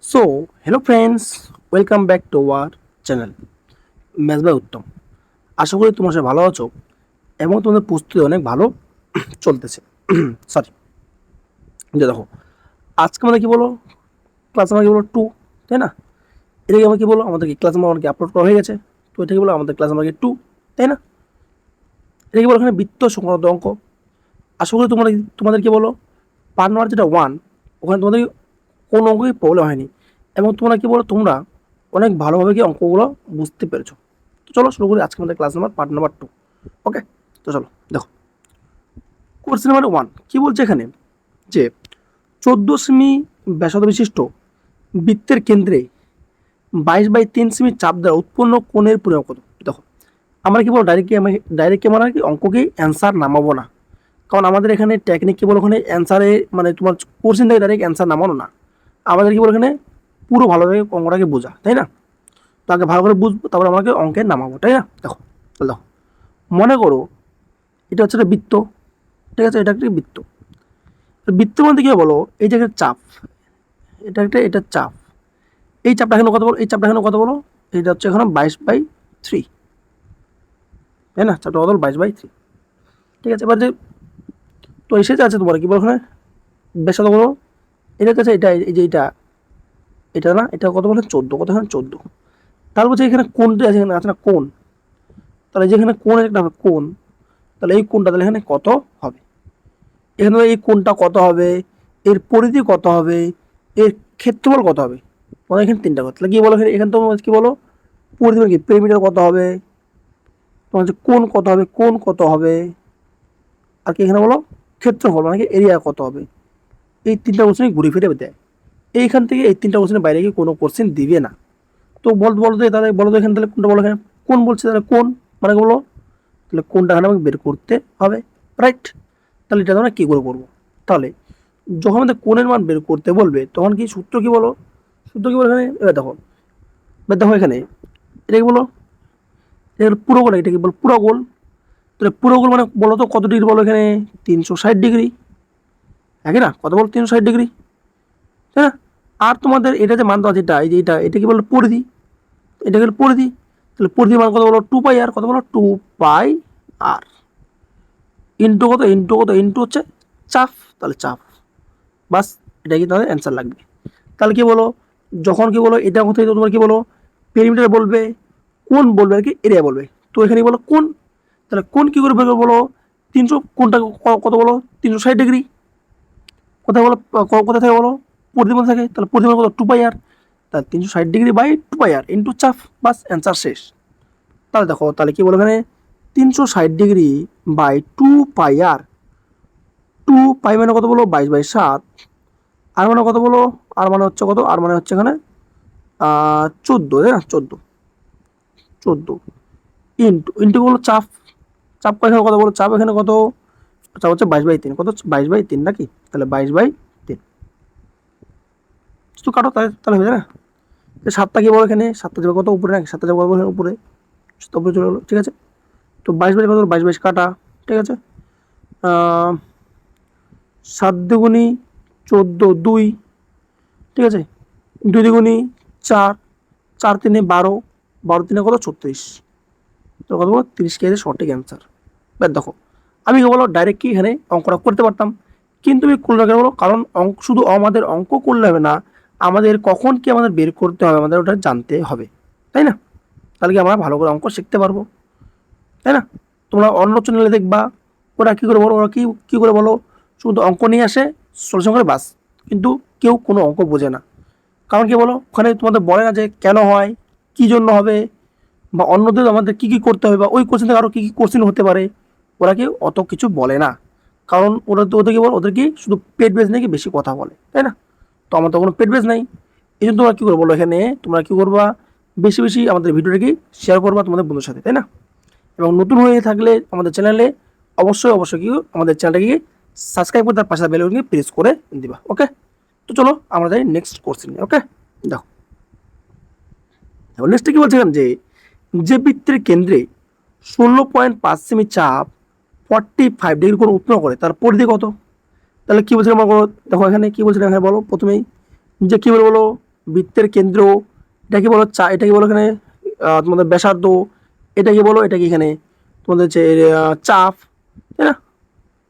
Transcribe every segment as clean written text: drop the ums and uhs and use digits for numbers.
So hello friends, welcome back to our channel math by Uttam. আশা করি তোমার সবাই ভালো আছো এবং তোমাদের প্রস্তুতি অনেক ভালো চলতেছে। সরি, যে দেখো আজকে আমাদের কি বলো, ক্লাস নাম্বার কি বলো 2, তাই না? এটাকে আমরা কি বলো, আমাদের কি ক্লাস নাম্বার আপলোড করা হয়ে গেছে, তো এটাকে বলো আমাদের ক্লাস নাম্বার 2, তাই না? এটাকে বলো এখানে বৃত্ত সংক্রান্ত অঙ্ক। আশা করি তোমাদের কি বলো পার্ট নাম্বার যেটা 1, ওখানে তোমাদের কোনো অঙ্কই প্রবলেম হয়নি এবং তোমরা কি বলো তোমরা অনেক ভালোভাবে কি অঙ্কগুলো বুঝতে পেরেছো। তো চলো শুরু করি আজকে আমাদের ক্লাস নাম্বার পার্ট নাম্বার 2। ওকে, তো চলো দেখো কোর্স নাম্বার 1 কি বলছে এখানে, যে 14 সেমি ব্যাসার্ধ বিশিষ্ট বৃত্তের কেন্দ্রে 22/3 সেমি চাপ দ্বারা উৎপন্ন কোণের পরিমাপ কত। দেখো আমরা কি বলবো ডাইরেক্ট আমরা কি অঙ্ককে অ্যান্সার নামাবো না, কারণ আমাদের এখানে টেকনিক কি বলো ওখানে অ্যান্সারে মানে তোমার কোশ্চেন থেকে ডাইরেক্ট অ্যান্সার নামানো না, আমাদের কি বলো এখানে পুরো ভালোভাবে অঙ্কটাকে বোঝা, তাই না? তো আগে ভালো করে বুঝবো, তারপর আমাকে অঙ্কে নামাবো, তাই না? দেখো তাহলে দেখো, মনে করো এটা হচ্ছে একটা বৃত্ত, ঠিক আছে? এটা একটা বৃত্ত। বৃত্তের মধ্যে কি বলো, এই যে একটা চাপ, এটা চাপ, এই চাপটা এখানে কত বলো, এই চাপটা এখানে কত বলো, এটা হচ্ছে এখানে 22/3, তাই না? চাপটা কত বলো 22/3, ঠিক আছে? এবার যে তো এসে যাচ্ছে তোমার কি বলো এখানে ব্যাসার্ধ বলো, এটা কাছে এটা এই যে এটা না, এটা কত বলে 14, কত এখানে 14। তাহলে বলছে এখানে কোনটা আছে, এখানে আছে না কোণ, তাহলে যেখানে কোণের একটা হবে কোণ, তাহলে এই কোণটা তাহলে এখানে কত হবে, এখানে এই কোণটা কত হবে, এর পরিধি কত হবে, এর ক্ষেত্রফল কত হবে। তোমার এখানে তিনটা কথা, তাহলে কি বলো এখানে তোমার কি বলো পরিধি মানে কি পেরিমিটার কত হবে, তোমার হচ্ছে কোণ কত হবে, কোণ কত হবে, আর কি এখানে বলো ক্ষেত্রফল মানে কি এরিয়া কত হবে। এই তিনটা কোশ্চেন ঘুরে ফিরে দেয়, এইখান থেকে এই তিনটা কোশ্চেনের বাইরে গিয়ে কোনো কোশ্চেন দিবে না। তো বলো তো তাহলে বলো তো এখানে তাহলে কোনটা বলো, এখানে কোন বলছে, তাহলে কোন মানে বলো, তাহলে কোনটা এখানে আমাকে বের করতে হবে, রাইট? তাহলে এটা আমরা কি করে করবো, তাহলে যখন আমাদের কোণের মান বের করতে বলবে তখন কি সূত্র কি বলো, সূত্র কি বলো এখানে, এবার দেখো এখানে এটা কি বলো, এটা পুরো গোল, এটা কি বলো পুরো গোল, তাহলে পুরো গোল মানে বলো তো কত ডিগ্রি বলো এখানে 360 ডিগ্রি, একই না? কত বলো 360 ডিগ্রি, তাই না? আর তোমাদের এটা যে মান দেওয়া আছে, এই যে এটা কি বলো পরিধি, এটা গেল পরিধি, তাহলে পরিধি মান কত বলো 2 পাই আর, কত বলো 2 পাই আর ইন্টু হচ্ছে চাপ, তাহলে চাপ, বাস এটা কি তাহলে অ্যান্সার লাগবে। তাহলে কি বলো, যখন কি বলো এটা কোথায় তোমার কি বলো পেরিমিটার বলবে, কোন বলবে আর কি এরিয়া বলবে, তো এখানে বলো কোন, তাহলে কোন কি করে বের করবো বলো, 300 কোনটা কত বলো 360 ডিগ্রি, কোথায় বলো কোথায় থাকে বলো পরিধি থাকে, তাহলে পরিধি কত 2 পাই আর, তাহলে 360 degree by 2 pi r into চাপ, বাস অ্যান্সার শেষ। তাহলে দেখো তাহলে কি বলো এখানে 360 ডিগ্রি বাই 2 পাই আর, 2 পাই মানে কত বলো 22/7, আর মানে কত বলো, আর মানে হচ্ছে কত, আর মানে হচ্ছে এখানে 14, তাই না? 14 ইন্টু ইন্টু বলো চাপ, চাপ এখানে কত বলো, চাপ এখানে কত, চাপ হচ্ছে 22/3, কত 22/3 নাকি, তাহলে 22/3 তো কাটো, তাহলে তাহলে হয়ে যাবে না? সাতটা কি বলো এখানে, সাতটা যাবে কত উপরে, নাকি সাতটা যাবে কত উপরে, উপরে চলে গেলো, ঠিক আছে? তো 22/22 কত, 22/22 কাটা, ঠিক আছে? 7 দুগুণী 14, 2, ঠিক আছে? 2 দুগুণী 4, 4 3 12, 12 3 কত 36, তো কত বলো 30 কে সঠিক অ্যান্সার। এবার দেখো আমি কি বলো ডাইরেক্ট কি এখানে অঙ্কটা করতে পারতাম, কিন্তু আমি করলাম কেন বলো, কারণ অঙ্ক শুধু আমাদের অঙ্ক করলে হবে না, আমাদের কখন কি আমাদের বের করতে হবে আমাদের ওটা জানতে হবে, তাই না? তাহলে কি আমরা ভালো করে অঙ্ক শিখতে পারবো, তাই না? তোমরা অন্য চ্যানেলে দেখবা ওরা কী করে বলো, ওরা কী করে বলো, শুধু অঙ্ক নিয়ে আসে সলিউশন করে বাস, কিন্তু কেউ কোনো অঙ্ক বোঝে না। কারণ কি বলো ওখানে তোমাদের বলে না যে কেন হয়, কী জন্য হবে, বা অন্যদের আমাদের কী কী করতে হবে, বা ওই কোশ্চেন থেকে আরও কী কী কোশ্চেন হতে পারে, ওরা কি অত কিছু বলে না। কারণ ওরা তো ওদের কি বলো, ওদের কি শুধু পেট বেজ নাকি বেশি কথা বলে, তাই না? তো আমার তো কোনো পেট বেজ নাই, এই জন্য তোমরা কী করবো বলো, এখানে তোমরা কী করবা, বেশি বেশি আমাদের ভিডিওটা কি শেয়ার করবা তোমাদের বন্ধুর সাথে, তাই না? এবং নতুন হয়ে থাকলে আমাদের চ্যানেলে অবশ্যই কি আমাদের চ্যানেলটাকে সাবস্ক্রাইব করে তার পাশে বেল আইকনকে প্রেস করে দিবা, ওকে? তো চলো আমরা যাই নেক্সট কোশ্চেন, ওকে? দেখো নেক্সট কি বলছে এখানে, যে বৃত্তের কেন্দ্রে 16.5 সেমি চাপ 45 ডিগ্রি কোণ উৎপন্ন করে তার পরিধি কত। তাহলে কি বলছিলাম দেখো এখানে কি বলছিলাম, এখানে বলো প্রথমেই যে কি বলো বৃত্তের কেন্দ্র, এটাকে বলো এটাকে বলো এখানে তোমাদের ব্যাসার্ধ, এটাকে বলো এটাকে এখানে তোমাদের হচ্ছে চাপ, তাই না?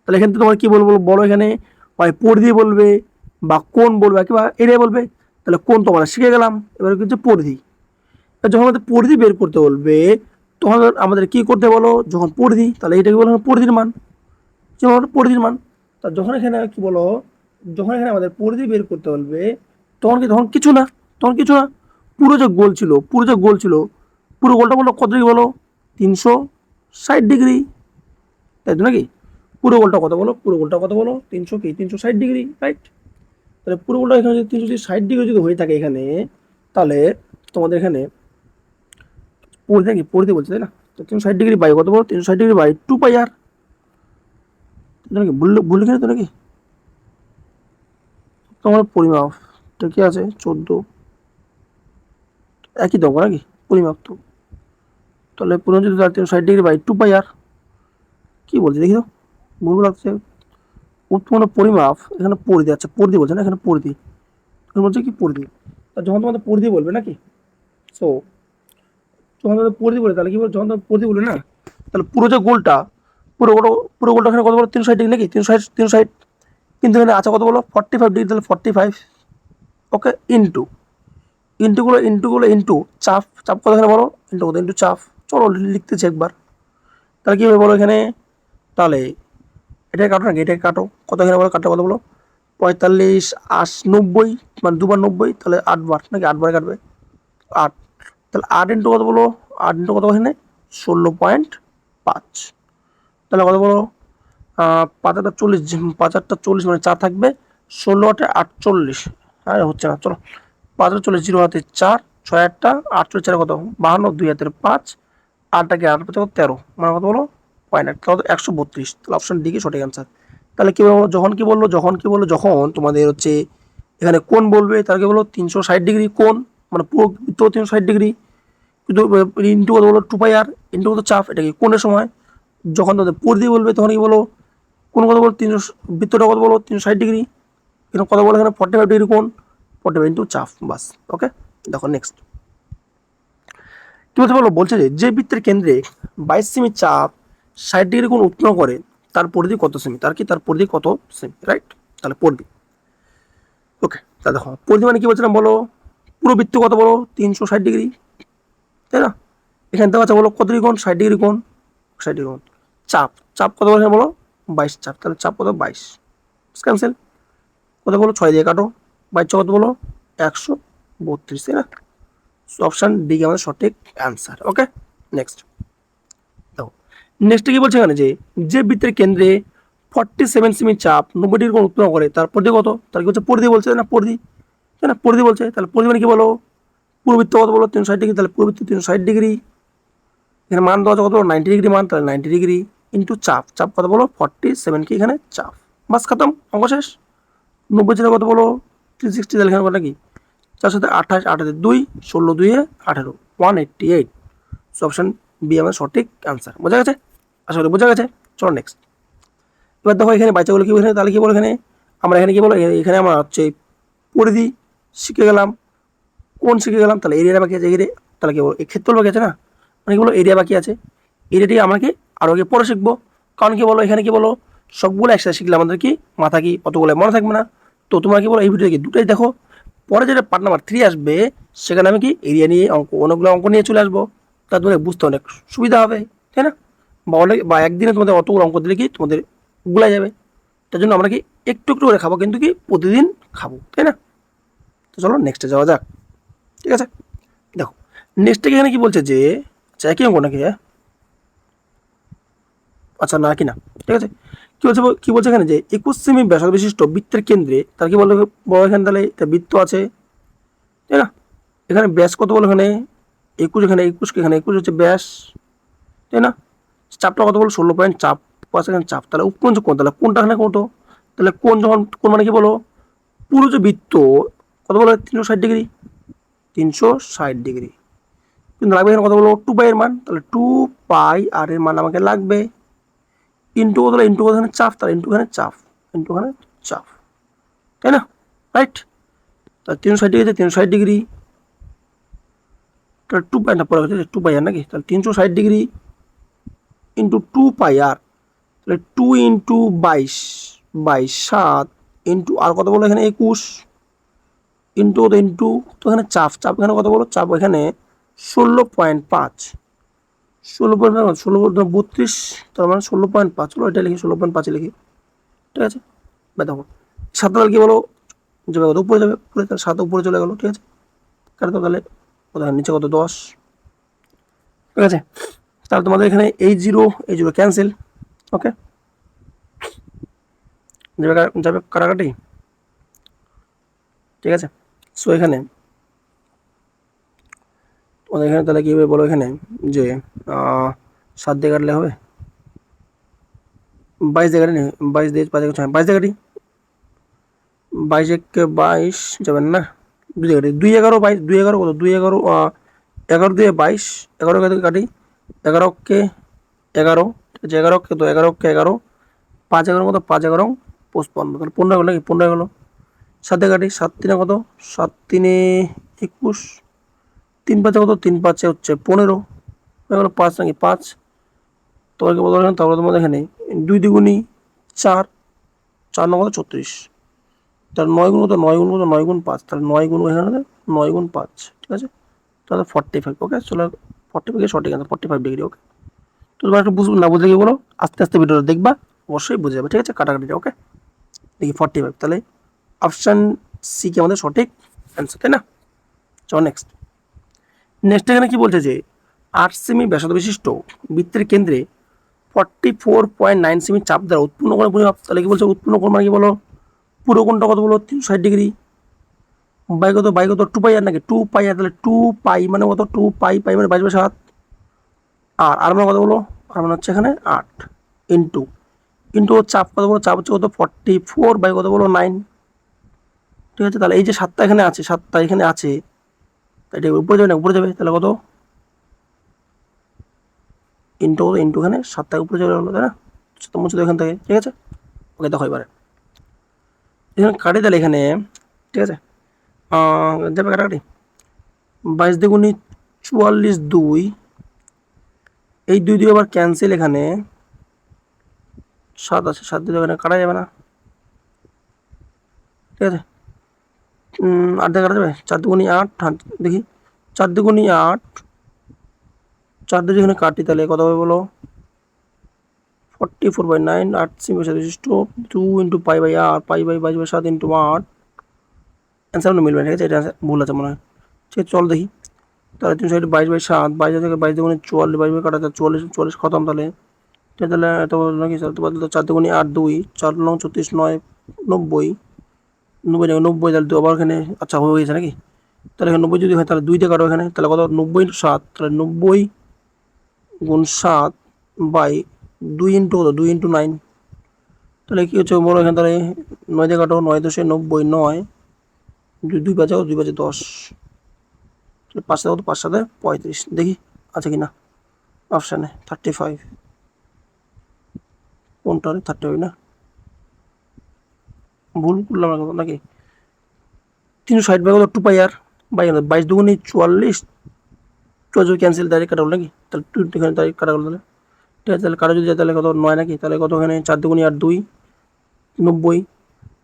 তাহলে এখানে তোমার কি বলবো বলো, এখানে হয় পরিধি বলবে বা কোণ বলবে কিংবা এরিয়া বলবে। তাহলে কোণ তো আমরা শিখে গেলাম, এবার কিন্তু পরিধি। যখন আমাদের পরিধি বের করতে বলবে তখন আমাদের কি করতে বলো, যখন পরিধি, তাহলে এটাকে বলো পরিধির মান, যেমন পরিধির মান। তা যখন এখানে কি বলো, যখন এখানে আমাদের পরিধি বের করতে বলবে তখন কিছু না, তখন কিছু না, পুরো যে গোল ছিল, পুরো গোলটা বলো কত ডিগ্রি বলো, 360 ডিগ্রি, তাই তো নাকি? পুরো গোলটা কত বলো, পুরো গোলটা কত বলো, 360 ডিগ্রি, রাইট? তাহলে পুরো গোলটা এখানে যদি 360 ডিগ্রি যদি হয়ে থাকে এখানে, তাহলে তোমাদের এখানে পরিধি নাকি পরিধি বলছে, তাই না? তো 360 ডিগ্রি বাই কত বলো, 360 ডিগ্রি বাই 2 পাই আর, নাকি ভুল লিখে তো নাকি? তোমার পরিমাপ কি আছে 14, একই দেবো নাকি পরিমাপ তো? তাহলে পুরো যদি 360 ডিগ্রি বাই 2 পাই আর, কি বলছে দেখি তো, ভুল লাগছে। উৎপন্ন পরিমাপ এখানে পরিধি, আচ্ছা পরিধি বলছে না, এখানে পরিধি, এখানে বলছে কি পরিধি। তা যখন তোমাদের পরিধি বলবে নাকি, সো যখন তোমাদের পরিধি বলবে তাহলে কি বলবে, যখন তোমাদের পরিধি বলবে না, তাহলে পুরো যে গোলটা, পুরো গোলটা এখানে কত বলো, 360 ডিগ্রি নাকি, 360, কিন্তু এখানে আছে কত বলো 45 ডিগ্রি, তাহলে 45, ওকে, ইন্টু চাপ, কত এখানে বলো, ইন্টু কত, ইন্টু চাপ। চলো লিখতেছি একবার, তাহলে কি হবে বলো এখানে, তাহলে এটাকে কাটো নাকি, এটাকে কাটো, কত এখানে বলো, কাটো কত বলো, 45, 90, মানে 2 বার 90, তাহলে 8 বার নাকি, 8 বার কাটবে, 8, তাহলে 8 ইন্টু কত বলো, 8 ইন্টু কত এখানে 16.5, তাহলে কত বলো 5 8 40, 5 8 40 মানে 4 থাকবে, 16 8 48, হ্যাঁ হচ্ছে না, চলো 5 8 40, 0 হাতে 4, 6 8 48, 4 কত 52, 2 হাতের 5, 8টাকে 8 5 13, মানে কত বলো 0.8, কত 132, তাহলে অপশন ডি কি সঠিক অ্যান্সার। তাহলে কি বলবো, যখন তোমাদের হচ্ছে এখানে কোণ বলবে, তাহলে কি বলো 360 ডিগ্রি কোণ, মানে পুরো বৃত্ত 360 ডিগ্রি, কিন্তু ইন্টু কত বলো 2 পাই আর, ইন্টু কত চাপ, এটা কি কোণের সময়। যখন তোমাদের পরিধি বলবে তখন কি বলো, কোন কত বলো 300, বৃত্তটা কত বলো 360 ডিগ্রি, এখানে কত বলো এখানে 45 ডিগ্রি কোণ, 45 ইন্টু চাপ, বাস, ওকে। দেখো নেক্সট কি বলতে বলো, বলছে যে বৃত্তের কেন্দ্রে 22 সেমি চাপ 60 ডিগ্রি কোণ উৎপন্ন করে তার পরিধি কত সেমি, তার পরিধি কত সেমি, রাইট? তাহলে পরিধি, ওকে। তা দেখো পরিধি মানে কি বলছিলাম বলো, পুরো বৃত্ত কত বলো 360 ডিগ্রি, তাই না? এখানে দেওয়া আছে বলো কত ডিগ্রি কোণ, 60 ডিগ্রি কোণ, 60 ডিগ্রি কোণ। চাপ কত বলো, বলো 22 চাপ, তাহলে চাপ কত 22, ক্যান্সেল, কত বলো 6 দিয়ে কাটো, 22 কত বলো 132, তাই না? অপশন ডি আমাদের সঠিক অ্যান্সার, ওকে। নেক্সট দেখো, নেক্সট কি বলছে এখানে, যে বৃত্তের কেন্দ্রে 47 সেমি চাপ 90 ডিগ্রি কোণ উৎপন্ন করে তার পরিধি কত, তার কি হচ্ছে পরিধি বলছে না, পরিধি, তাই না? পরিধি বলছে, তাহলে পরিধি মানে কি বলো, পুরবৃত্ত কত বলো 360 ডিগ্রি, তাহলে পুরবৃত্ত 360 ডিগ্রি, এখানে মান দেওয়া আছে কত 90 ডিগ্রি মান, তাহলে 90 ডিগ্রি ইন্টু চাপ কত বলো 47, কি এখানে চাপ, বাস খতম, অঙ্ক শেষ। 90 ছিল কত বলো 360, তাহলে এখানে কত কি 4 সাথে 28, 8 হাতে 2, 16 2 18, 188, সো অপশন বি আমার সঠিক অ্যান্সার। বোঝা গেছে? আশা করি বোঝা গেছে। চলো নেক্সট। এবার দেখো এখানে বাচ্চাগুলো কি এখানে, তাহলে কি বলো এখানে, আমরা এখানে কি বলো, এখানে আমরা হচ্ছে পরিধি শিখে গেলাম, কোন শিখে গেলাম, তাহলে এরিয়া বাকি আছে, তাহলে কি বলো এই ক্ষেত্রফল বাকি আছে না, মানে কি বলো এরিয়া বাকি আছে, এরিয়াটি আমাকে আরো আগে পরে শিখবো। কারণ কি বলো এখানে কি বলো সবগুলো একসাথে শিখলে আমাদের কি মাথা কি অতগুলো মনে থাকবে না। তো তোমরা কি বলো এই ভিডিও কি দুটাই দেখো, পরে যেটা পার্ট নাম্বার 3 আসবে সেখানে আমি কি এরিয়া নিয়ে অনেকগুলো অঙ্ক নিয়ে চলে আসবো, তা তোমাদের বুঝতে অনেক সুবিধা হবে, তাই না? বা একদিনে তোমাদের অতগুলো অঙ্ক দিলে কি তোমাদের গুলাই যাবে। তার জন্য আমরা কি একটু একটু করে খাবো, কিন্তু কি প্রতিদিন খাবো, তাই না? তো চলো নেক্সটে যাওয়া যাক, ঠিক আছে। দেখো নেক্সটে এখানে কি বলছে, আচ্ছা একই অঙ্ক নাকি, হ্যাঁ আচ্ছা না কি না, ঠিক আছে। কি বলছে এখানে, 21 সেমি ব্যাসার্ধ বিশিষ্ট বৃত্তের কেন্দ্রে তার কি বললো বড়, এখানে তাহলে বৃত্ত আছে, তাই না? এখানে ব্যাস কত বলো, এখানে 21, এখানে 21, এখানে 21 হচ্ছে ব্যাস, তাই না? চাপটা কত বলো 16 চাপ, পাঁচ এখানে চাপ, তাহলে কোন কোন, তাহলে কোনটা এখানে কত, তাহলে কোন মানে কি বলো পুরো যে বৃত্ত কত বলো 360 ডিগ্রি, 360 ডিগ্রি, কিন্তু লাগবে এখানে কত বলো 2 পাই এর মান, তাহলে 2 পাই আর এর মান আমাকে লাগবে, ইন্টু কত, ইন্টু কত এখানে চাপ, তাহলে ইন্টু এখানে চাপ, তাই না? রাইট? তাহলে 360 ডিগ্রি, তাহলে 2 পাই না পরে 2 পাই আর নাকি, তাহলে 360 ডিগ্রি ইন্টু 2 পাই আর, তাহলে 2 × 22 7 ইন্টু আর কত বলো এখানে 21 ইন্টু তো এখানে চাপ এখানে কত বলো, চাপ এখানে 16.5, 32, তার মানে 16.5, চলো এটা লিখি 16.5 লিখি, ঠিক আছে। দেখো 7 তাহলে কি বলো যাবে কত উপরে যাবে, উপরে, তাহলে 7 উপরে চলে গেলো, ঠিক আছে। কারণ তো তাহলে কত নিচে কত 10, ঠিক আছে। তাহলে তোমাদের এখানে এই জিরো ক্যান্সেল, ওকে, যাবে কাটাকাটি, ঠিক আছে। সো এখানে তোমাদের এখানে তাহলে কী হবে বলো, এখানে যে 7 দিয়ে কাটলে হবে 22 দিয়ে কাটি, 22 দিয়ে 5 22 দিয়ে কাটি, 22 একে 22 যাবেন না, 2 দিয়ে কাটি, 2 11 22, 2 11 কত 2 11 11 দিয়ে 22, 11 কাটি, 11কে 11, ঠিক আছে, 11কে তো 11কে 11, 5 11 কত 5 11 55, তাহলে 15 গেলো নাকি, 15 গেলো। 7 কাটি, 7 3 কত, 7 3 21, 3 5 কত, 3 5 হচ্ছে 15, হয়ে গেলো 5 নাকি 5, তোমাকে বলতে পারবেন। তারপরে তোমাদের এখানে 2 দ্বিগুণী 4, 4 9 কত 36, তাহলে 9 গুণ কত, 9 গুণ কত, 9 গুণ 5, তাহলে 9 গুণ এখানে 9 গুণ 5, ঠিক আছে, তাহলে 45, ওকে। চলো 45 সঠিক আছে, 45 ডিগ্রি, ওকে। তো তোমরা একটু বুঝবো না, বুঝলে কি বলো, আস্তে আস্তে ভিডিওটা দেখবা, অবশ্যই বুঝে যাবে, ঠিক আছে, কাটাকাটিটা, ওকে। দেখি 45, তাহলে অপশান সি কি আমাদের সঠিক অ্যান্সার, তাই না। চলো নেক্সট এখানে কি বলছে যে 8 সেমি ব্যাসার্ধ বিশিষ্ট বৃত্তের কেন্দ্রে 44.9 সেমি চাপ দ্বারা উৎপন্ন করে পরিমাপ, তাহলে কি বলছে উৎপন্ন কোণ মানে কি বলো, পুরো কোণটা কত বলো 360 ডিগ্রি, বাই কত 2 পাই আর নাকি 2 পাই আর, তাহলে 2 পাই মানে কত 2 পাই মানে 22/7, আর মানে কত বলো, আর মানে হচ্ছে এখানে 8 ইন্টু চাপ কত বলো, চাপ হচ্ছে কত 44 কত বলো 9, ঠিক আছে। তাহলে এই যে 7টা এখানে আছে, 7টা এখানে আছে, এটা উপরে যাবে না, উপরে যাবে, তাহলে কত ইন্টু এখানে 7টা উপরে চলে গেলো, তাই না, মুছে এখান থেকে, ঠিক আছে, ওকে। দেখো এবারে এখানে কাটি, তাহলে এখানে ঠিক আছে যাবে কাটাকাটি, 22 দুগুণী 44, 2, এই 2 দিয়ে আবার ক্যান্সেল, এখানে 7 আছে, 7 দিয়ে এখানে কাটা যাবে না, ঠিক আছে। 8 দিয়ে কাটা যাবে, 4 দুগুণী 8, দেখি 4 দুগুণী 8, 4 দিয়ে এখানে কাটি, তাহলে কত হবে বলো 44/9, 8 সেমি ব্যাসার্ধ বিশিষ্ট 2 ইন্টু পাই/r, পাই/22/7 ইন্টু 8, অ্যান্সার মিলবে, ঠিক আছে, এটা ভুল আছে মনে হয়, ঠিক আছে। চল দেখি, তাহলে 322/7, 22 থেকে 22 দুগুণে 44, 22 কাটা 44, 44 খতম, তাহলে তাহলে এত নাকি 4 দুগুণে 8, 2, 4 9 36, 9 90, 90 তাহলে তো আবার এখানে আচ্ছা হয়ে গেছে নাকি, তাহলে এখানে 90 যদি হয় তাহলে 2 দিয়ে কাটো এখানে, তাহলে কত 90 × 7, তাহলে 90 × 7 বাই 2 ইন্টু 2 ইন্টু 9, তাহলে কী হচ্ছে বলো এখানে, তাহলে 9 দিয়ে কাটো, 9 10 90, 9 2 বাজাও, 2 বাজে 10, তাহলে 5 কত, 5 7 35, দেখি আছে কি না অপশানে 35, কোনটা 35 না, ভুল করলাম নাকি, 360 2 পাই আর, 22 দুগুণী 44, 24 ক্যান্সেল, ডাইরেক্ট কাটা হলো নাকি, তাহলে 2 এখানে ডাইরেক্ট কাটা গেলো, তাহলে ঠিক আছে। তাহলে কাটা যদি যায় তাহলে কত 9 নাকি, তাহলে কত এখানে 4 দুগুণী 8, 2 90,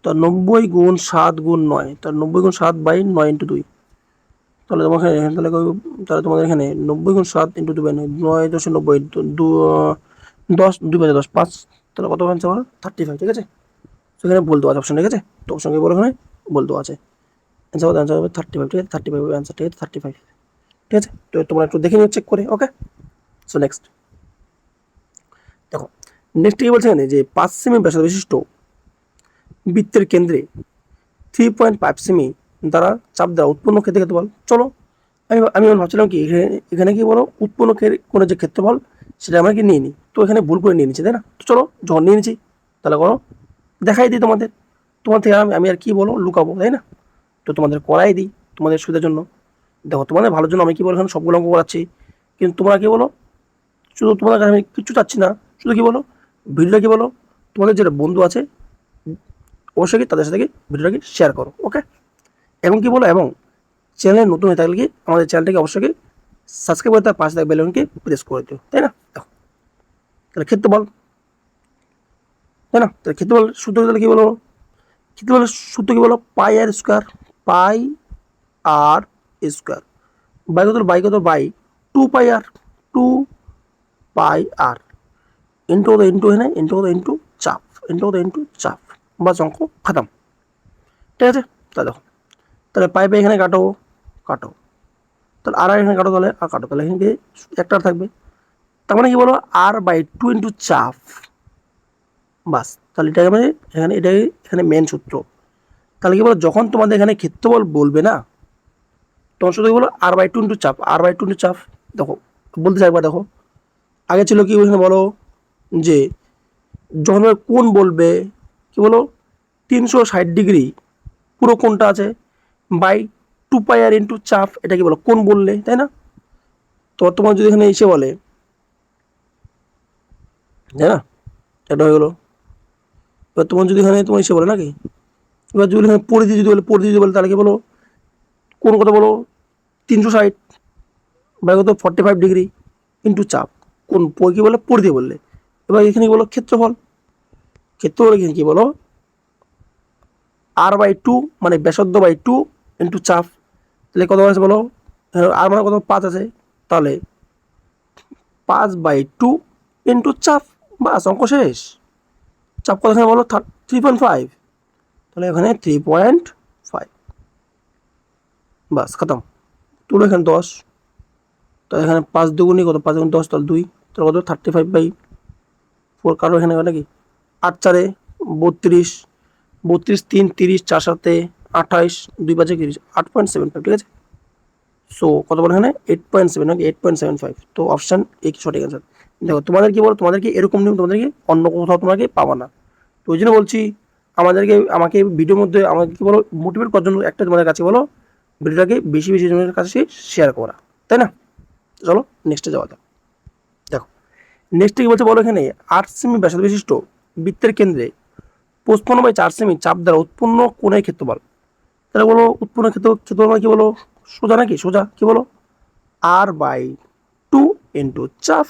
তো 90 গুণ 7 গুণ 9, তাহলে 90 গুণ 7 বাই 9 ইন্টু 2, তাহলে তোমার এখানে তাহলে তোমাদের এখানে 90 গুণ 7 ইন্টু 2 বাই 9, 10 90, 10 2 বাজে 10 5, তাহলে কত অ্যান্সার হবে 35, ঠিক আছে। সেখানে বলতে আছে অপশন, ঠিক আছে, তো অপশনকে বলে এখানে বলতে আছে অ্যান্সার হবে 35, ঠিক আছে, 35 হবে অ্যান্সার, ঠিক আছে, 35, ঠিক আছে। তো তোমরা একটু দেখে নিও চেক করে, ওকে। সো নেক্সট দেখো, নেক্সট কি বলছে এখানে যে 5 সেমি ব্যাসার্ধ বিশিষ্ট বৃত্তের কেন্দ্রে 3.5 সেমি দ্বারা চাপ দেওয়া উৎপন্ন ক্ষেত্রফল, চলো আমি ভাবছিলাম কি এখানে কি বলো উৎপন্ন কোনো যে ক্ষেত্রফল সেটা আমরা কি নিয়ে নিই, তো এখানে ভুল করে নিয়ে নিচ্ছি, তাই না। তো চলো যখন নিয়ে নিচ্ছি তাহলে করো, দেখাই দিই তোমাদের থেকে আমি আর কি বলো লুকাবো, তাই না। তো তোমাদের করাই দিই তোমাদের সুবিধার জন্য, দেখো তোমাদের ভালোর জন্য আমি কি বলো এখানে সবগুলো অঙ্ক করাচ্ছি, কিন্তু তোমরা কি বলো শুধু তোমাদের কাছে আমি কিচ্ছু চাচ্ছি না, শুধু কি বলো ভিডিওটা কি বলো তোমাদের যেটা বন্ধু আছে অবশ্যই কি তাদের সাথে কি ভিডিওটাকে শেয়ার করো, ওকে। এবং কি বলো, এবং চ্যানেলে নতুন হয়ে থাকলে কি আমাদের চ্যানেলটাকে অবশ্যই সাবস্ক্রাইব করে তার পাশে থাকা বেল আইকনকে প্রেস করে দিও, তাই না? দেখো তাহলে ক্ষেত্রফল, তাই না? তাহলে ক্ষেত্রফল সূত্র তাহলে কি বলো, ক্ষেত্রফলের সূত্র কি বলো, pi r square, pi r square by কত by 2 pi r, 2 pi r into কত, ইন্টু এখানে ইন্টু কত, ইন্টু চাপ, ইন্টু কত, ইন্টু চাপ, বাস অঙ্ক খতম। ঠিক আছে, তাহলে দেখো, তাহলে পাই পাই এখানে কাটো, কাটো, তাহলে আর এখানে কাটো, তাহলে আর কাটো, তাহলে এখানে কি একটা আর থাকবে, তার মানে কি বলো r/2 ইন্টু চাপ, বাস। তাহলে এটা মানে এখানে এটাই এখানে মেন সূত্র। তাহলে কি বলো, যখন তোমাদের এখানে ক্ষেত্রফল বলবে না, তখন শুধু কি বলো r/2 ইন্টু চাপ, r/2 ইন্টু চাপ। দেখো বলতে চাই একবার, দেখো আগে ছিল কি ওখানে বলো যে যখন কোণ বলবে কি বলো 360 ডিগ্রি পুরো কোণটা আছে বাই 2 পাই আর ইন্টু চাপ, এটা কি বলো কোণ বললে, তাই না? তো তোমার যদি এখানে এসে বলে, তাই না, এটা হয়ে গেলো। এবার তোমার যদি এখানে তোমার এসে বলে নাকি, এবার যদি এখানে পরিধি যদি বলে, পরিধি যদি বলে, তাহলে কি বলো কোণ কত বলো 360 বাই কত 45 ডিগ্রি ইন্টু চাপ, কোন কি বলে পরিধি বললে। এবার এখানে কি বলো ক্ষেত্রফল, ক্ষেত্রফল এখানে কি বলো r/2 মানে ব্যাসার্ধ বাই 2 ইন্টু চাপ, তাহলে কত আছে বলো, আর মানে কত 5 আছে, তাহলে 5/2 ইন্টু চাপ, বাস অঙ্ক শেষ। চাপ কত এখানে বলো 3.5, তাহলে এখানে 3.5, বাস খতম। তুলো এখানে 10, তাহলে এখানে 5 দুগুণই কত, 5 × 10 তাহলে 2, তাহলে কত 35/4, কারো এখানে নাকি 8 × 4 32, 32 3 30, 4 7 28, 2 5 30, 8.75, ঠিক আছে। সো কত বলো এখানে 8.7 নাকি 8.75, তো অপশান এ কি সঠিক অ্যান্সার। দেখো তোমাদের কি বলো, তোমাদেরকে এরকম নিয়ম তোমাদেরকে অন্য কোথাও তোমাকে পাবা না, তো ওই জন্য বলছি আমাকে ভিডিওর মধ্যে আমাকে কি বলো মোটিভেট করার জন্য একটা তোমাদের কাছে বলো ভিডিওটাকে বেশি বেশি জনের কাছে শেয়ার করা, তাই না? চলো নেক্সটে যাওয়া যাক। দেখো নেক্সটে কি বলছে বলো, এখানে 8 সেমি ব্যাসার্ধ বিশিষ্ট বৃত্তের কেন্দ্রে 55/4 সেমি চাপ দ্বারা উৎপন্ন কোণের ক্ষেত্রফল। তাহলে বলো উৎপন্ন ক্ষেত্রফল মানে কি বলো সোজা নাকি, সোজা কি বলো r/2 ইন্টু চাপ,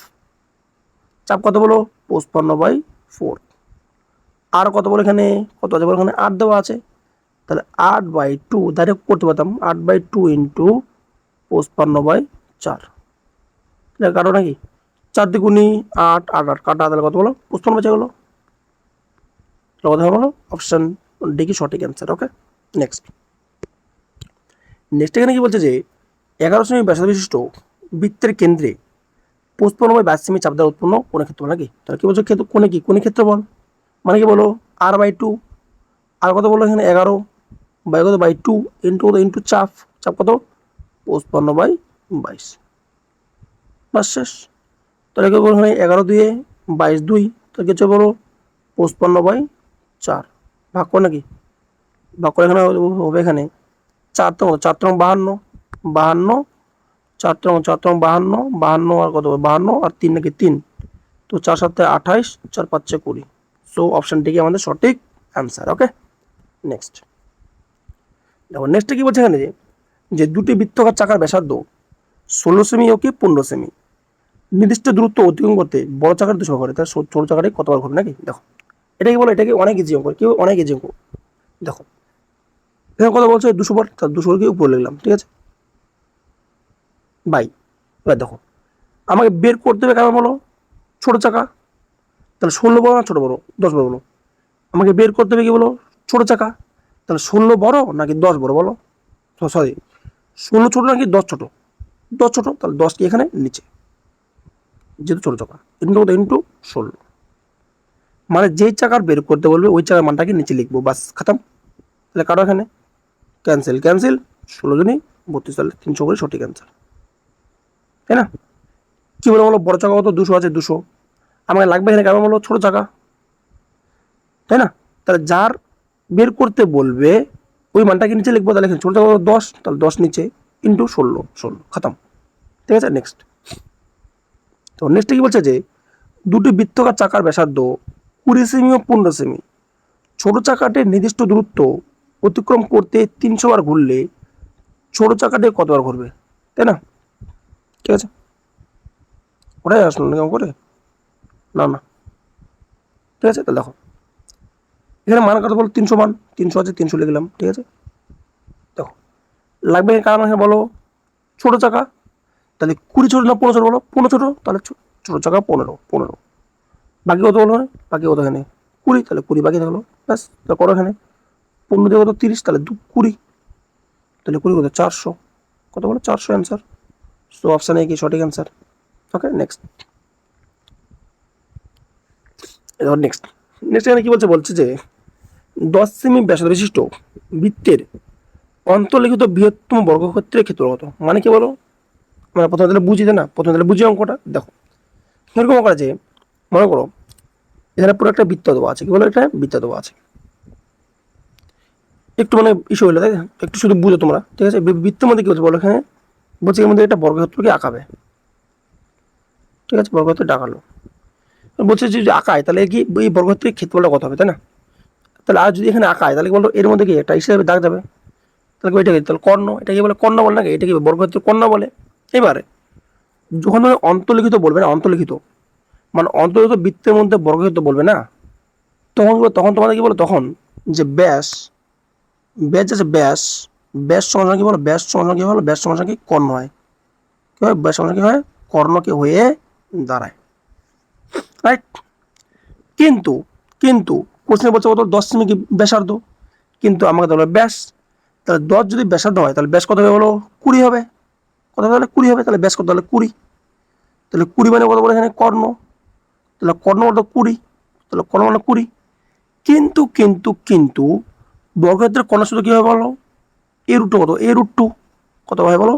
চাপ কত বলো 55/4, আর কত বলো এখানে কত আছে বলো, এখানে 8 দেওয়া আছে, তাহলে 8/2 ডাইরেক্ট করতে পারতাম 8/2 ইন্টু 55/4, কাটো নাকি 4 দ্বিগুণী 8, 8 8 কাটা, তাহলে কত বলো 55 বেঁচে গেলো, কথা বলো অপশন ডি কি সঠিক অ্যান্সার। ওকে নেক্সট, এখানে কি বলছে যে 11 সেমি ব্যাসার্ধ বিশিষ্ট বৃত্তের কেন্দ্রে 55/22 সেমি চাপ দ্বারা উৎপন্ন কোণের ক্ষেত্রফল নাকি, তাহলে কি বলছো কোণে কি কোণের ক্ষেত্রফল মানে কি বলো r/2, আর কত বলো এখানে 11 বাই কত বাই 2 ইন্টু কত ইন্টু চাপ, চাপ কত 55/22, বাস শেষ। তাহলে কি বলো এখানে 11 দিয়ে 22 2, তাহলে কিছু বলো 55/4, ভাগ করো নাকি, ভাগ করে এখানে হবে এখানে 4 4 52, 52 4 4 52, 52 আর কত 52 আর 3 নাকি 3, তো 4 7 28, 4 5 20, সো অপশন ডি কি আমাদের সঠিক অ্যান্সার। ওকে নেক্সট, দেখো নেক্সটে কি বলছে এখানে যে দুটি বৃত্তাকার চাকার ব্যাসার্ধ 16 সেমি ও কি 15 সেমি নির্দিষ্ট দূরত্ব অতিক্রম করতে বড় চাকার 200 করে, তার ছোট চাকাটি কতবার ঘটে নাকি। দেখো এটা কি বলো, এটাকে অনেক ইজি অঙ্ক, কেউ অনেক ইজি অঙ্ক। দেখো এখানে কথা বলছে 200 বার, তার 200 কি উপরে লিখলাম, ঠিক আছে বাই। এবার দেখো আমাকে বের করতে হবে কেমন বলো ছোট চাকা, তাহলে 16 বড় না ছোট বড়, 10 বড় বলো, আমাকে বের করতে হবে কি বলো ছোট চাকা, তাহলে 16 বড় নাকি 10 বড় বলো, সরি 16 ছোট নাকি 10 ছোট, 10 ছোট, তাহলে 10 কি এখানে নিচে, যেহেতু ছোট চাকা ইন্টু কত ইন্টু 16, মানে যেই চাকার বের করতে বলবে ওই চাকার মানটাকে নিচে লিখবো, বাস খতম। তাহলে কারো এখানে ক্যান্সেল ক্যান্সেল, 16 জনই 32, তাহলে 300 করে সঠিক অ্যান্সার, তাই না? কি বলে বলো বড় চাকা কত 200 আছে 200, আমাকে লাগবে এখানে কেমন বলো ছোট চাকা, তাই না? তাহলে যার বের করতে বলবে ওই মানটাকে নিচে লিখবো, তাহলে এখানে ছোট চাকা 10, তাহলে 10 নিচে ইন্টু 16 খতম, ঠিক আছে নেক্সট। তো নেক্সট কি বলছে যে দুটি বৃত্তাকার চাকার ব্যাসার্ধ 20 সেমি ও 15 সেমি ছোট চাকাটির নির্দিষ্ট দূরত্ব অতিক্রম করতে 300 বার ঘুরলে ছোট চাকাটি কতবার ঘুরবে, তাই না? ঠিক আছে, ওটাই আসলো না করে, না না, ঠিক আছে। তাহলে দেখো এখানে মান কত বলো, 300 মান, 300 আছে, 300 লিখলাম, ঠিক আছে। দেখো লাগবে কারণ এখানে বলো ছোট চাকা, তাহলে 20 ছোট না 15 ছোট, বলো 15 ছোট, তাহলে ছোট চাকা 15, বাকি কত বলো, বাকি কত এখানে 20, তাহলে 20 বাকি থাকলো, ব্যাস। তাহলে করো এখানে 15 দিয়ে কত 30, তাহলে 20, তাহলে 20 কত 400, কত বলো 400 অ্যান্সার। সো অপশান এ কি সঠিক অ্যান্সার। ওকে নেক্সট, এবার নেক্সট নেক্সট এখানে কি বলছে, বলছে যে 10 সেমি ব্যাসার্ধ বিশিষ্ট বৃত্তের অন্তর্লিখিত বৃহত্তম বর্গক্ষেত্রের ক্ষেত্র কত, মানে কি বলো, মানে প্রথমে তাহলে বুঝি না, প্রথমে তাহলে বুঝি অঙ্কটা। দেখো এরকম করা যে মনে করো এখানে পুরো একটা বৃত্ত দেওয়া আছে, কি বলো একটা বৃত্ত দেওয়া আছে, একটু মানে ইস্যু হইলো তাই না? একটু শুধু বুঝো তোমরা, ঠিক আছে। বৃত্তের মধ্যে কি বলছে বলো, এখানে বলছে এর মধ্যে একটা বর্গক্ষেত্রকে আঁকাবে, ঠিক আছে, বর্গক্ষেত্র আঁকালো, বলছে যে যদি আঁকায় তাহলে কি এই বর্গক্ষেত্রের ক্ষেত্রফলটা কত হবে, তাই না? তাহলে আর যদি এখানে আঁকায় তাহলে কি বলতো এর মধ্যে কি একটা হিসেবে দাগ যাবে, তাহলে এটা কি, তাহলে কর্ণ, এটা কি বলে কর্ণ বলে নাকি, এটা কি বর্গক্ষেত্রের কর্ণ বলে। এবারে যখন তুমি অন্তর্লিখিত বলবে না, অন্তর্লিখিত মানে অন্তর্লিখিত বৃত্তের মধ্যে বর্গক্ষেত্র বলবে না, তখন তখন তোমাদের কি বলো, তখন যে ব্যাস, ব্যাস আছে ব্যাস, ব্যাস সমান কি বলো, ব্যাস সমান কি বলো, ব্যাস সমান কি কর্ণ হয়, কি হয় ব্যাস সমান কি হয়, কর্ণকে হয়ে দাঁড়ায়, রাইট। কিন্তু কিন্তু কোশ্চেন বলছে কত 10 সেমি কি ব্যাসার্ধ, কিন্তু আমাকে বলো ব্যাস, তাহলে 10 যদি ব্যাসার্ধ হয় তাহলে ব্যাস কত হবে বলো, 20 হবে, কত তাহলে 20 হবে, তাহলে ব্যাস কত তাহলে 20, তাহলে 20 মানে কত বলে এখানে কর্ণ, তাহলে কর্ণ কত 20, তাহলে কর্ণ মানে 20। কিন্তু বর্গক্ষেত্রের কর্ণ সূত্র কি হবে বলো, এ রুট কত, এ রুট টু, কত হয় বলো,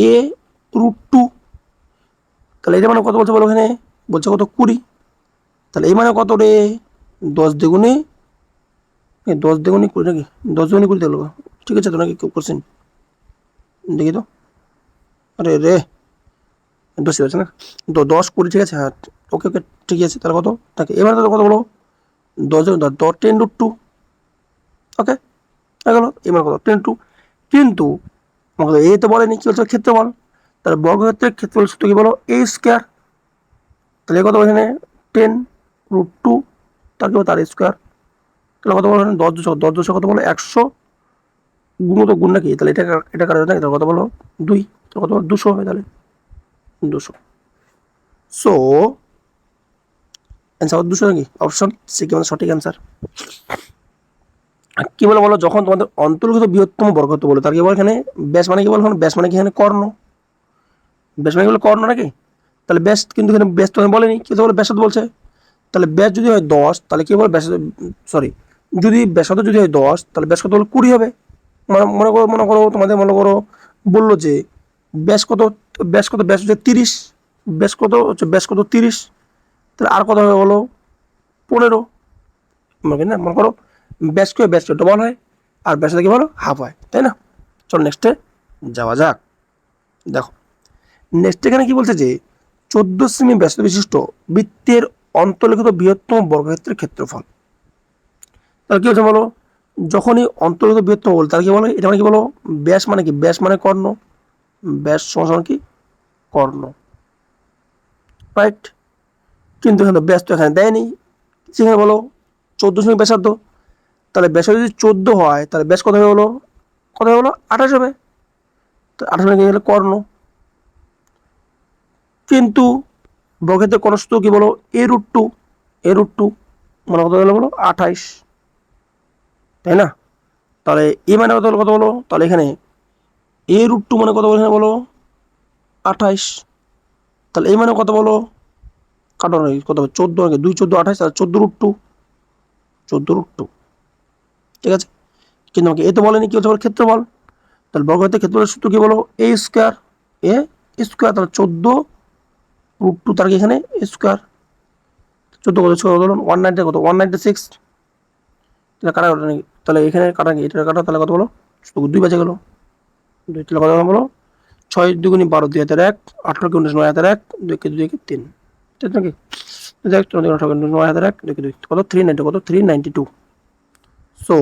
এ রুট টু, তাহলে এটা মানে কত বলছে বলো, এখানে বলছে কত 20, তাহলে এই মানে কত রে, 10 দ্বিগুণে 10 দ্বিগুণে 20 নাকি, 10 দ্বিগুণে 20 দিলো, ঠিক আছে তো নাকি কোশ্চেন দেখি তো, আরে রে 10 আছে না, তো 10 20 ঠিক আছে, হ্যাঁ ওকে ওকে ঠিক আছে, তাহলে কত থাকে এবার তাহলে কত বলো, 10 10 10 রুট টু, ওকে গেল, এবার কত 10 টু। কিন্তু আমাকে এ তো বলেনি কি বলছে ক্ষেত্রফল, তাহলে বর্গক্ষেত্রের ক্ষেত্রফল সূত্র কি বলো, এ স্কোয়ার, তাহলে কত এখানে 10 রুট টু, তার কি তার স্কোয়ার, তাহলে কত বলো এখানে 10 200 কত বলো 100, গুণ তো গুণ নাকি, তাহলে এটা কারণে নাকি, তাহলে কত বলো 2, তাহলে কত বলো 200 হবে, তাহলে 200। সো অ্যান্সার 200 নাকি, অপশন সি কি আমাদের সঠিক অ্যান্সার। কি বলে বলো, যখন তোমাদের অন্তর্গত বৃহত্তম বর্গক্ষেত্র বলো তার কি বলো এখানে ব্যাস মানে কি বলো, ব্যাস মানে কি এখানে কর্ণ, ব্যাস মানে কি বলো কর্ণ নাকি, তাহলে ব্যাস কিন্তু এখানে ব্যাস তো বলেনি, কি বলে ব্যাসার্ধ বলছে, তাহলে ব্যাস যদি হয় 10 তাহলে কি বলে ব্যাস, সরি, যদি ব্যাসার্ধ যদি হয় 10 তাহলে ব্যাস কত হলো 20 হবে। মনে করো তোমাদের মনে করো বললো যে ব্যাস কত, ব্যাস কত, ব্যাস হচ্ছে 30, ব্যাস কত হচ্ছে, ব্যাস কত 30, তাহলে আর কত হবে বলো 15, না মনে করো ব্যাসকে ব্যাসকে ডবল হয় আর ব্যাসটা কি বলো হাফ হয়, তাই না। চলো নেক্সটে যাওয়া যাক। দেখো নেক্সট এখানে কি বলছে যে 14 সেমি ব্যাসার্ধ বিশিষ্ট বৃত্তের অন্তর্লিখিত বৃহত্তম বর্গক্ষেত্রের ক্ষেত্রফল, তাহলে কি হচ্ছে বলো, যখনই অন্তর্লিখিত বৃহত্তম বল তাহলে কি বলো, এটা মানে কি বলো ব্যাস মানে কি, ব্যাস মানে কর্ণ, ব্যাস সমান কি কর্ণ, রাইট। কিন্তু এখানে ব্যাস তো এখানে দেয়নি, সেখানে বলো 14 সেমি ব্যাসার্ধ, তাহলে ব্যাসার্ধ যদি 14 হয় তাহলে ব্যাস কত হবে বলো, কত হবে বলো 28 হবে, তো 28 মানে কি হলো কর্ণ। কিন্তু বর্গক্ষেত্রের কর্ণ সূত্র কি বলো, এ রুট টু, এ রুট টু মানে কত হলো বলো 28, তাই না। তাহলে এ মানে কত হলো, কত বলো, তাহলে এখানে এ রুট টু মানে কত বলো, এখানে বলো 28, তাহলে এই মানে কত বলো, কাটো নাকি কত হবে 14 নাকি 2 14 28, তাহলে 14 রুট টু, 14 রুট টু, ঠিক আছে। কিন্তু আমাকে এ তো বলেনি কি হচ্ছে বলো ক্ষেত্রফল, তাহলে বর্গক্ষেত্রের ক্ষেত্রফলের সূত্র কি বলো, এ স্কোয়ার, এ স্কোয়ার, তাহলে 14 রুট টু তার কি এখানে স্কোয়ার, 14 কত 6 ধরুন 190 কত 196, তাহলে কাটা কাটা নাকি, তাহলে এখানে কাটা কি এটা কাটা, তাহলে কত বলো 2 বাজে গেল, 2 তাহলে কত বলো 6 দুগুণি 12 2 হাজার 1, 18 কে 19 9 হাজার 1, 2 কে 2 কে 3, ঠিক নাকি, দেখ 18 কে 9 হাজার 1, 2 কে 2 কত 390, কত 392। সো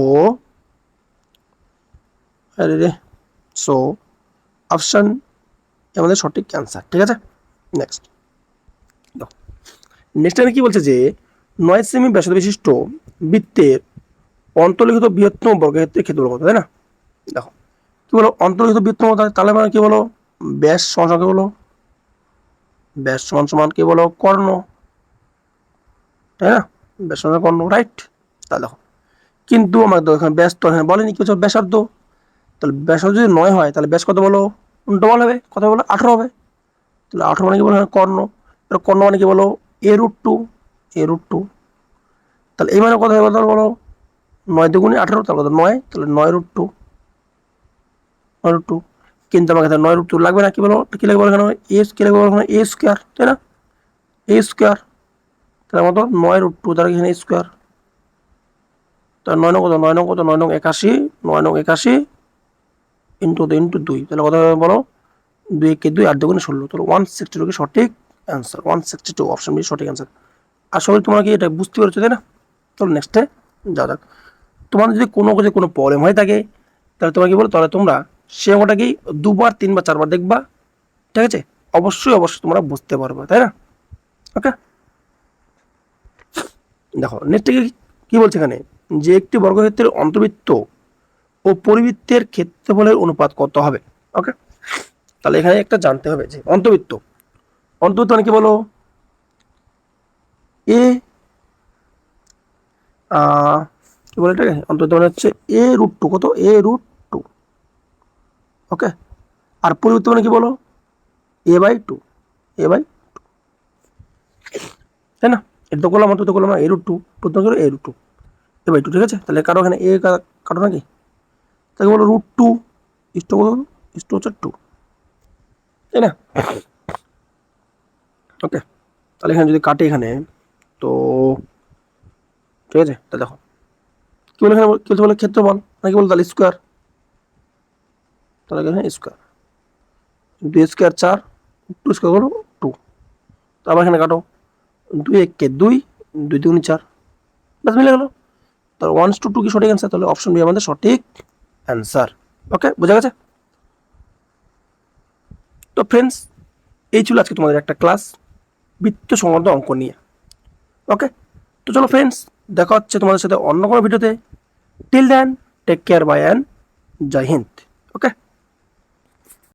আরে রে, সো অপশন আমাদের সঠিক অ্যান্সার। ঠিক আছে, নেক্সট নেক্সট টাইমে কি বলছে যে 9 সেমি ব্যাসার্ধ বিশিষ্ট বৃত্তের অন্তর্লিখিত বৃহত্তম বর্গক্ষেত্রের ক্ষেত্রফল কত, তাই না? দেখো কি বলো, অন্তর্লিখিত বৃহত্তম, তাহলে মানে কি বলো, ব্যাস সমান কি বলো, ব্যাস সমান সমান কি বলো, কর্ণ, তাই না? ব্যাস সমান কর্ণ, রাইট। তাহলে দেখো কিন্তু আমাদের এখানে ব্যাস তো এখানে বলেনি, কি হচ্ছে ব্যাসার্ধ, তাহলে ব্যাসার্ধ যদি 9 হয় তাহলে ব্যাস কত বলো, ডবল হবে, কত বলো 18 হবে। তাহলে 18 মানে কি বলো কর্ণ, কর্ণ মানে কি বলো a√2, a√2। তাহলে এই মানে কত হবে বলো, 9 দুগুণে 18, তাহলে কত 9, তাহলে 9√2, 9√2। কিন্তু আমার কাছে 9√2 লাগবে না, কি বলো কি লাগবে এখানে, কি লাগবে এখানে a স্কোয়ার, তাই না, a স্কোয়ার। তাহলে কত 9√2 তার এখানে স্কোয়ার, তাহলে 9 কত, 9 কত, 9 81, 9 81 ইন্টু 2, তাহলে কত হবে বলো, 2 কে 2, 8 দুগুণে 16, তাহলে 162 কি সঠিক অ্যান্সার, 162 অপশন বি সঠিক অ্যান্সার। আশা করি তোমরা কি এটা বুঝতে পেরেছো, তাই না? তাহলে নেক্সটে যাওয়া যাক। তোমাদের যদি কোনো প্রবলেম হয়ে থাকে তাহলে তোমরা কি বলো, তাহলে তোমরা সে অঙ্কটাকেই 2বার 3বার 4বার দেখবা, ঠিক আছে? অবশ্যই তোমরা বুঝতে পারবে, তাই না? ওকে, দেখো নেক্সট কি বলছে এখানে, যে একটি বর্গক্ষেত্রের অন্তর্বৃত্ত ও পরিবৃত্তের ক্ষেত্রফলের অনুপাত কত হবে। ওকে, তাহলে এখানে একটা জানতে হবে যে অন্তর্বৃত্ত, অন্তর্বৃত্ত মানে কি বলো, এ কি বলে এটাকে, অন্তর্বৃত্ত মানে হচ্ছে a√2, কত a√2। ওকে, আর পরিবৃত্ত মানে কি বলো, a/2, a/2, তাই না? এটা তো করলাম, অন্তত করলাম না a√2, প্রথম করে a√2, a/2, ঠিক আছে? তাহলে কারো এখানে কাটো নাকি, তাকে বলো √2 ইস্টু কত, ইস্টু হচ্ছে 2, তাই না? ওকে, তাহলে এখানে যদি কাটে এখানে, তো ঠিক আছে, তা দেখো কি বলে এখানে, কি বলছে বলে ক্ষেত্রফল নাকি বলো, তাহলে স্কোয়ার, তাহলে এখানে স্কোয়ার, 2 স্কোয়ার 4, 2 স্কোয়ার করো 2, তারপর এখানে কাটো, 2 1 2, 2 2 4, ব্যাস মিলে গেল। তাহলে 1:2 কি সঠিক অ্যান্সার, তাহলে অপশন বি আমাদের সঠিক অ্যান্সার। ওকে, বোঝা গেছে? তো ফ্রেন্ডস, এই ছিল আজকে তোমাদের একটা ক্লাস বৃত্ত সংক্রান্ত অঙ্ক নিয়ে। ওকে, তো চলো ফ্রেন্ডস, দেখা হচ্ছে তোমাদের সাথে অন্য কোনো ভিডিওতে। Till then, take care, bye and জয় হিন্দ। ওকে।